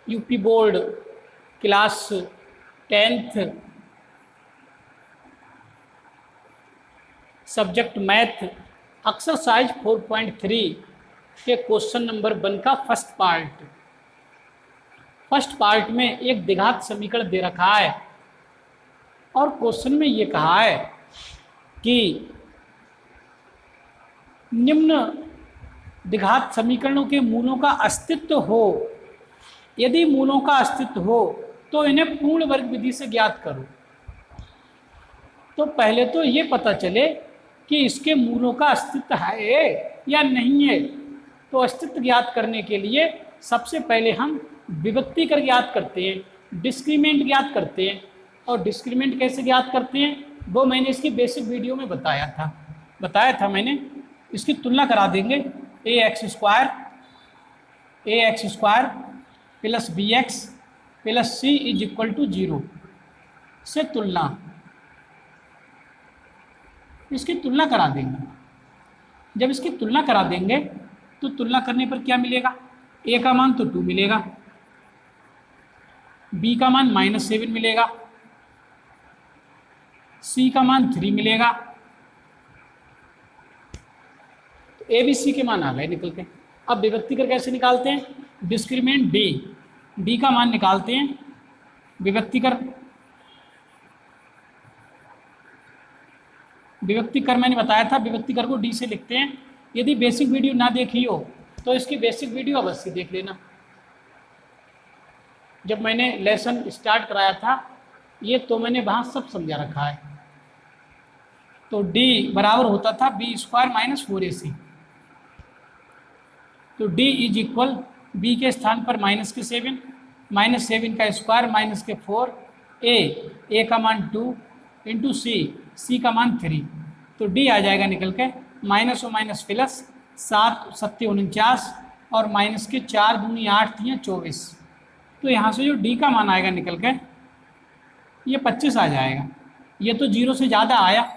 UP board class 10th subject math exercise 4.3 के question number 1 का first part में एक द्विघात समीकरण दे रखा है और क्वेश्चन में ये कहा है कि निम्न द्विघात समीकरणों के मूलों का अस्तित्व हो, यदि मूलों का अस्तित्व हो तो इन्हें पूर्ण वर्ग विधि से ज्ञात करो। तो पहले तो ये पता चले कि इसके मूलों का अस्तित्व है या नहीं है। तो अस्तित्व ज्ञात करने के लिए सबसे पहले हम विभक्ति कर ज्ञात करते हैं, डिस्क्रीमेंट ज्ञात करते हैं। और डिस्क्रीमेंट कैसे ज्ञात करते हैं वो मैंने इसकी बेसिक वीडियो में बताया था मैंने। इसकी तुलना करा देंगे, ax square plus bx plus c is equal to 0 से तुलना, इसकी तुलना करा देंगे। जब इसकी तुलना करा देंगे तो तुलना करने पर क्या मिलेगा, a का मान तो 2 मिलेगा, b का मान -7 मिलेगा, c का मान 3 मिलेगा। तो a b c के मान आ गए निकल के। अब विभक्ति कर कैसे निकालते हैं, डिस्क्रीमेंट d का मान निकालते हैं, विभक्ति कर मैंने बताया था, विभक्ति कर को d से लिखते हैं। यदि बेसिक वीडियो ना देखी हो तो इसकी बेसिक वीडियो अवश्य देख लेना। जब मैंने लेसन स्टार्ट कराया था ये तो मैंने वहाँ सब समझा रखा है। तो d बराबर होता था b स्क्वायर माइनस 4ac। तो d इज इक्वल b के स्थान पर -7 -7 का स्क्वायर माइनस के 4, a का मान 2 इंटू c का मान 3। तो d आ जाएगा निकल के माइनस और माइनस प्लस 7 7 49 और माइनस के 4 दूनी 8 या 24। तो यहाँ से जो d का मान आएगा निकल के ये 25 आ जाएगा। ये तो 0 से ज़्यादा आया।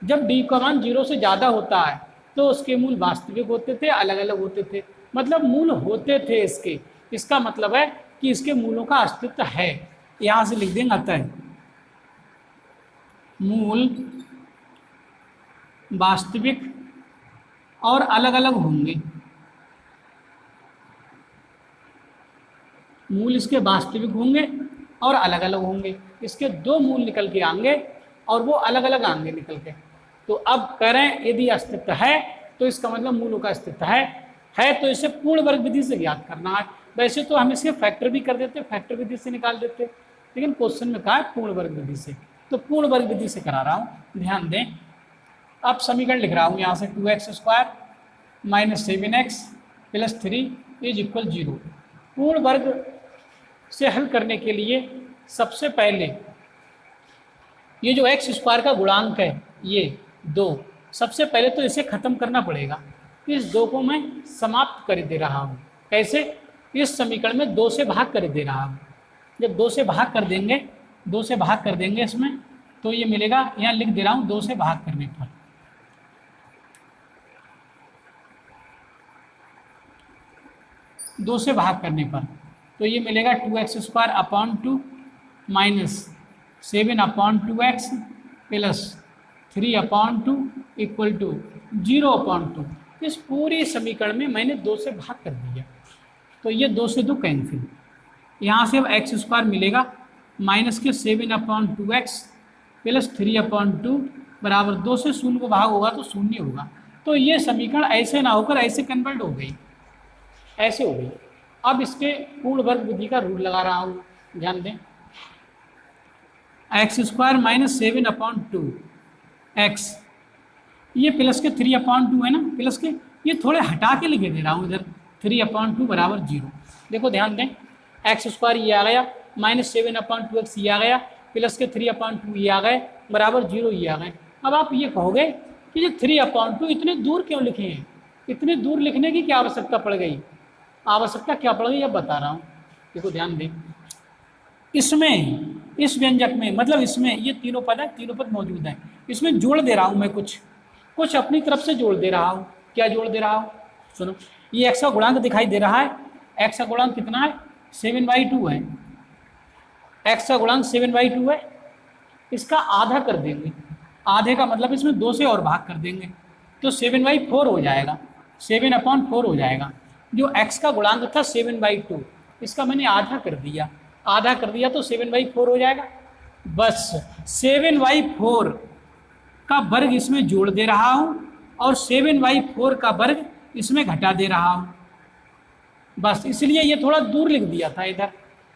जब d का मान 0 से ज़्यादा होता है तो उसके मूल वास्तविक होते थे, अलग अलग होते थे, मतलब मूल होते थे इसके। इसका मतलब है कि इसके मूलों का अस्तित्व है। यहाँ से लिख देंगे अतः मूल वास्तविक और अलग अलग होंगे। मूल इसके वास्तविक होंगे और अलग अलग होंगे। इसके 2 मूल निकल के आएंगे और वो अलग अलग आएंगे निकल के। तो अब करें यदि अस्तित्व है तो इसका मतलब मूलों का अस्तित्व है तो इसे पूर्ण वर्ग विधि से ज्ञात करना है। वैसे तो हम इसके फैक्टर भी कर देते, फैक्टर विधि से निकाल देते, लेकिन क्वेश्चन में कहा है पूर्ण वर्ग विधि से। तो पूर्ण वर्ग विधि से करा रहा हूँ, ध्यान दें। अब समीकरण लिख रहा हूँ यहाँ से 2x square minus 7x plus 3 is equal 0। पूर्ण वर्ग से हल करने के लिए सबसे पहले ये जो x स्क्वायर का गुणांक है ये 2, सबसे पहले तो इसे ख़त्म करना पड़ेगा। इस 2 को मैं समाप्त कर दे रहा हूँ। कैसे, इस समीकरण में 2 से भाग कर दे रहा हूँ। जब 2 से भाग कर देंगे इसमें तो ये मिलेगा, यहाँ लिख दे रहा हूँ 2 से भाग करने पर। तो ये मिलेगा 2x square upon 2 minus 7 upon 2x plus 3 upon 2 equal to 0 upon 2। इस पूरी समीकरण में मैंने 2 से भाग कर दिया तो ये 2 से 2 कैंसिल। यहाँ से अब x स्क्वायर मिलेगा माइनस के 7 अपॉन 2x प्लस 3 अपॉन 2 बराबर 2 से 0 को भाग होगा तो 0 होगा। तो ये समीकरण ऐसे ना होकर ऐसे कन्वर्ट हो गई, ऐसे हो गई। अब इसके पूर्ण वर्ग विधि का रूल लगा रहा हूँ, ध्यान दें। X square minus 7 upon 2 x, ये प्लस के 3 अपॉन 2 है ना, प्लस के ये थोड़े हटा के लिखे दे रहा हूँ इधर, 3 अपॉन 2 बराबर 0। देखो ध्यान दें, एक्स स्क्वायर ये आ गया, माइनस 7 अपॉन 2x ये आ गया, प्लस के 3 अपॉन 2 ये आ गए, बराबर 0 ये आ गए। अब आप ये कहोगे कि ये 3 अपॉन 2 इतने दूर क्यों लिखे हैं, इतने दूर लिखने की क्या आवश्यकता पड़ गई? आवश्यकता क्या पड़ गई अब बता रहा हूँ। देखो ध्यान दें, इसमें इस व्यंजक में मतलब इसमें ये तीनों पद है, तीनों पद मौजूद हैं। इसमें जोड़ दे रहा हूँ मैं, कुछ अपनी तरफ से जोड़ दे रहा हूँ। क्या जोड़ दे रहा हूँ, सुनो। ये x का गुणांक दिखाई दे रहा है, x का गुणांक कितना है 7/2 है, x का गुणांक 7/2 है, इसका आधा कर देंगे, आधे का मतलब इसमें 2 से और भाग कर देंगे तो 7/4 हो जाएगा, 7/4 हो जाएगा। जो x का गुणांक था 7/2, इसका मैंने आधा कर दिया, आधा कर दिया तो 7/4 हो जाएगा। बस 7/4 का वर्ग इसमें जोड़ दे रहा हूँ और 7/4 का वर्ग इसमें घटा दे रहा हूँ। बस इसलिए ये थोड़ा दूर लिख दिया था इधर,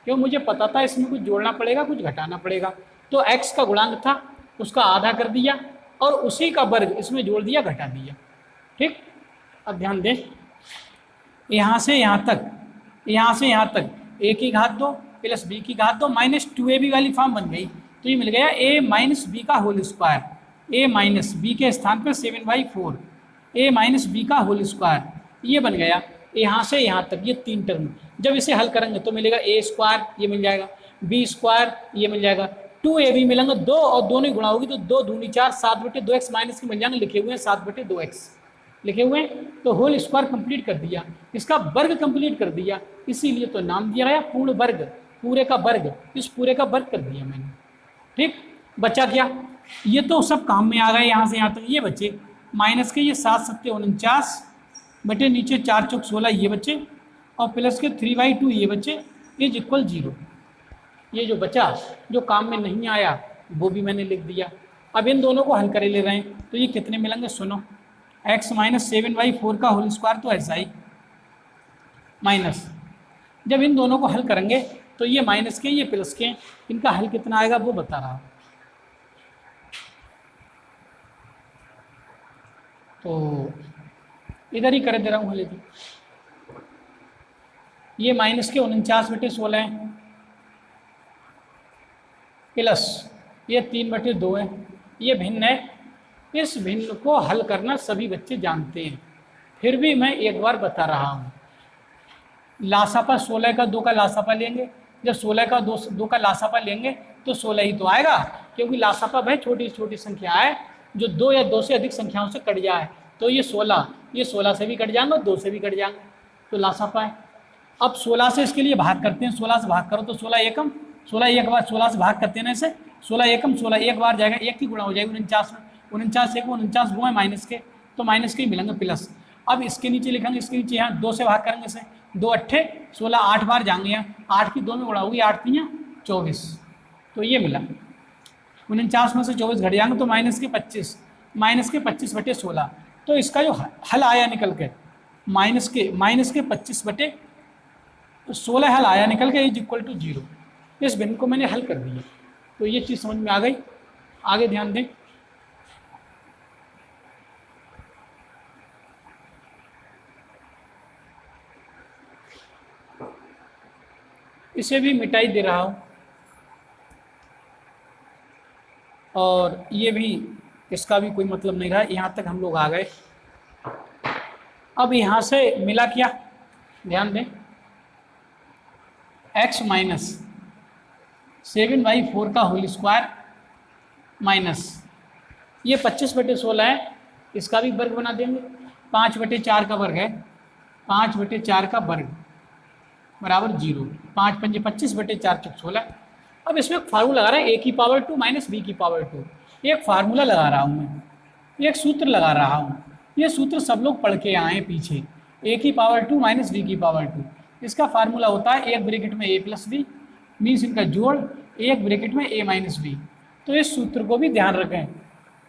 क्यों मुझे पता था इसमें कुछ जोड़ना पड़ेगा कुछ घटाना पड़ेगा। तो x का गुणांक था उसका आधा कर दिया और उसी का वर्ग इसमें जोड़ दिया घटा दिया। ठीक, अब ध्यान दें, यहाँ से यहाँ तक, यहाँ से यहाँ तक a की घात 2 प्लस b की घात 2 माइनस 2ab वाली फॉर्म बन गई। तो ये मिल गया a माइनस बी का whole square, a minus b के स्थान पर 7/4 a माइनस बी का होल स्क्वायर, ये बन गया। यहाँ से यहाँ तक ये 3 टर्म, जब इसे हल करेंगे तो मिलेगा a स्क्वायर, ये मिल जाएगा, b स्क्वायर, ये मिल जाएगा, 2ab मिलेंगे 2 और दोनों गुणा होगी तो 2 दूनी 4, 7/2x माइनस के मिल जाएंगे, लिखे हुए हैं 7/2x लिखे हुए हैं। तो होल स्क्वायर कंप्लीट कर दिया, इसका वर्ग कंप्लीट कर दिया, इसीलिए तो नाम दिया गया पूर्ण वर्ग, पूरे का वर्ग, इस पूरे का वर्ग कर दिया मैंने। ठीक, बचा क्या, ये तो सब काम में आ गए, यहाँ से यहाँ तक ये बचे माइनस के, ये 7 7 49 बटे नीचे 4 चौक 16 ये बचे और प्लस के 3/2 ये बचे, इज इक्वल 0। ये जो बचा जो काम में नहीं आया वो भी मैंने लिख दिया। अब इन दोनों को हल करे ले रहे हैं तो ये कितने मिलेंगे, सुनो, x माइनस 7/4 का होल स्क्वायर तो ऐसा ही माइनस, जब इन दोनों को हल करेंगे तो ये माइनस के ये प्लस के, इनका हल कितना आएगा वो बता रहा हूँ। तो इधर ही कर दे रहा हूँ हल। ये माइनस के 49/16 है प्लस ये 3/2 है, ये भिन्न है। इस भिन्न को हल करना सभी बच्चे जानते हैं, फिर भी मैं एक बार बता रहा हूँ। लासापा 16 का 2 का लासापा लेंगे, जब 16 का 2 का लासापा लेंगे तो 16 ही तो आएगा, क्योंकि लासापा भाई छोटी छोटी संख्या है जो 2 या 2 से अधिक संख्याओं से कट जाए। तो ये 16 से भी कट जाएंगे, 2 से भी कट जाएंगे, तो लासापा है। अब 16 से इसके लिए भाग करते हैं, 16 से भाग करो तो 16 एकम, 16 एक बार 16 से भाग करते हैं ना इसे, 16 एकम 16 एक बार जाएगा, एक की गुणा हो जाएगी 49 में, 49 एक 49 वो है माइनस के, तो माइनस के ही मिलेंगे प्लस। अब इसके नीचे लिखेंगे, इसके नीचे यहाँ 2 से भाग करेंगे इसे, 2 अट्ठे 16 8 बार जाएंगे यहाँ, 8 की 2 में गुणा होगी, 8 3 24, तो ये मिला। 49 में से 24 घट जाएंगे तो माइनस के 25/16, तो इसका जो हल आया निकल के माइनस के 25/16 हल आया निकल के इज इक्वल टू 0। इस भिन्न को मैंने हल कर दिया, तो ये चीज़ समझ में आ गई। आगे ध्यान दें, इसे भी मिटाई दे रहा हूँ और ये भी, इसका भी कोई मतलब नहीं रहा, यहाँ तक हम लोग आ गए। अब यहाँ से मिला क्या, ध्यान दें, x माइनस 7/4 का होल स्क्वायर माइनस ये 25/16 है, इसका भी वर्ग बना देंगे, 5/4 का वर्ग है, 5/4 का वर्ग बराबर 0, 5 5 25/4 चौक 16। अब इसमें एक फार्मूला लगा रहा है, a की पावर 2 माइनस b की पावर 2, एक फार्मूला लगा रहा हूँ मैं, एक सूत्र लगा रहा हूँ। ये सूत्र सब लोग पढ़ के आए पीछे, a की पावर 2 माइनस b की पावर 2, इसका फार्मूला होता है एक ब्रैकेट में a प्लस b मीन्स इनका जोड़, एक ब्रैकेट में a माइनस b। तो इस सूत्र को भी ध्यान रखें,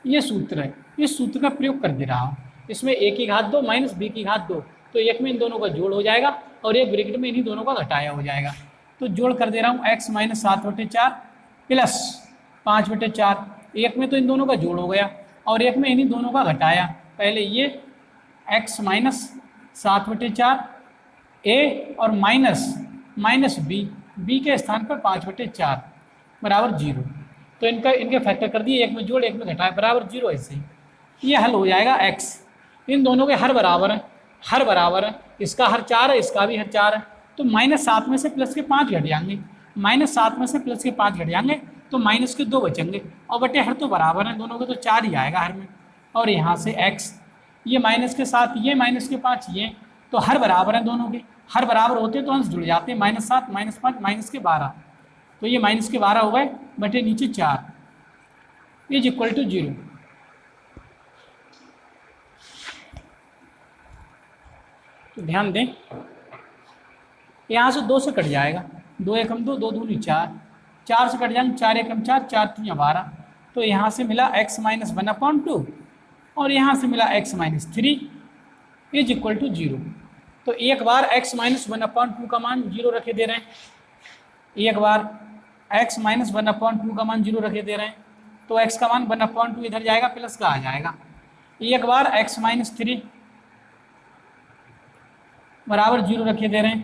ये सूत्र है, इस सूत्र का प्रयोग कर दे रहा हूँ। इसमें a की घात 2 माइनस b की घात 2, तो एक में इन दोनों का जोड़ हो जाएगा और एक ब्रैकेट में इन्हीं दोनों का घटाया हो जाएगा। तो जोड़ कर दे रहा हूँ, x माइनस 7/4 प्लस 5/4, एक में तो इन दोनों का जोड़ हो गया और एक में इन्हीं दोनों का घटाया। पहले ये x माइनस 7/4 a और माइनस b के स्थान पर 5/4 बराबर 0। तो इनके फैक्टर कर दिए, एक में जोड़ एक में घटाया बराबर 0। ऐसे ही ये हल हो जाएगा x। इन दोनों के हर बराबर है, हर बराबर है, इसका हर 4 है, इसका भी हर 4 है, तो -7 में से प्लस के 5 घट जाएंगे, -7 में से प्लस के 5 घट जाएंगे तो माइनस के 2 बचेंगे और बटे हर तो बराबर है, दोनों के तो 4 ही आएगा हर में। और यहाँ से x, ये माइनस के 7 ये माइनस के 5 ये, तो हर बराबर हैं दोनों के, हर बराबर होते तो अंश जुड़ जाते हैं, -7 -5 माइनस के 12, तो ये माइनस के 12 हो गए बटे नीचे 4 इज इक्वल टू 0। तो ध्यान दें यहाँ से 2 से कट जाएगा, 2 एकम 2, 2 दूनी 4, 4 से कट जाएंगे 4 एकम 4, 4 3 12, तो यहाँ से मिला x माइनस 1/2 और यहाँ से मिला x minus 3 is equal to 0। तो एक बार x माइनस 1/2 का मान 0 रखे दे रहे हैं, एक बार x माइनस 1/2 का मान 0 रखे दे रहे हैं, तो x का मान 1/2 इधर जाएगा, प्लस का आ जाएगा। एक बार x माइनस 3 बराबर 0 रखे दे रहे हैं,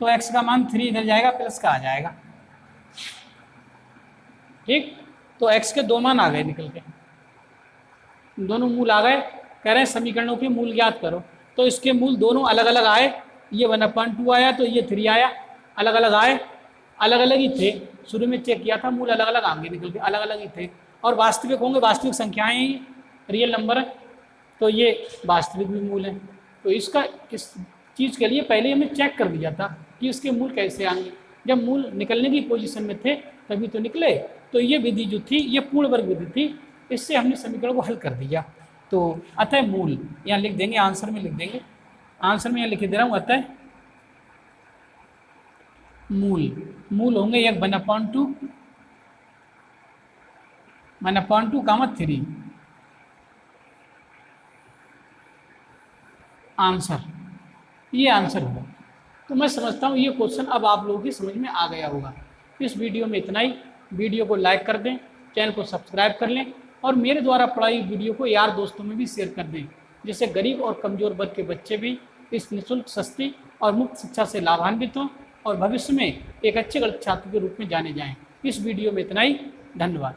तो x का मान 3 इधर जाएगा, प्लस का आ जाएगा। ठीक, तो x के 2 मान आ गए निकल के, दोनों मूल आ गए। कह रहे हैं समीकरणों के मूल ज्ञात करो, तो इसके मूल दोनों अलग अलग आए, ये 1/2 आया तो ये 3 आया, अलग अलग आए, अलग अलग ही थे। शुरू में चेक किया था, मूल अलग अलग आएंगे निकल के, अलग अलग ही थे और वास्तविक होंगे, वास्तविक संख्याएं ही रियल नंबर है, तो ये वास्तविक भी मूल है। तो इसका इस चीज़ के लिए पहले हमें चेक कर दिया था कि इसके मूल कैसे आएंगे, जब मूल निकलने की पोजीशन में थे तभी तो निकले। तो ये विधि जो थी ये पूर्ण वर्ग विधि थी, इससे हमने समीकरण को हल कर दिया। तो अतः मूल यहाँ लिख देंगे, आंसर में लिख देंगे, आंसर में यहाँ लिख दे रहा हूँ, अतः मूल होंगे 1/2 3 आंसर, ये आंसर होगा। तो मैं समझता हूँ ये क्वेश्चन अब आप लोगों की समझ में आ गया होगा। इस वीडियो में इतना ही, वीडियो को लाइक कर दें, चैनल को सब्सक्राइब कर लें और मेरे द्वारा पढ़ाई वीडियो को यार दोस्तों में भी शेयर कर दें, जिससे गरीब और कमज़ोर वर्ग के बच्चे भी इस निःशुल्क, सस्ती और मुफ्त शिक्षा से लाभान्वित हों और भविष्य में एक अच्छे गणित छात्र के रूप में जाने जाएं। इस वीडियो में इतना ही, धन्यवाद।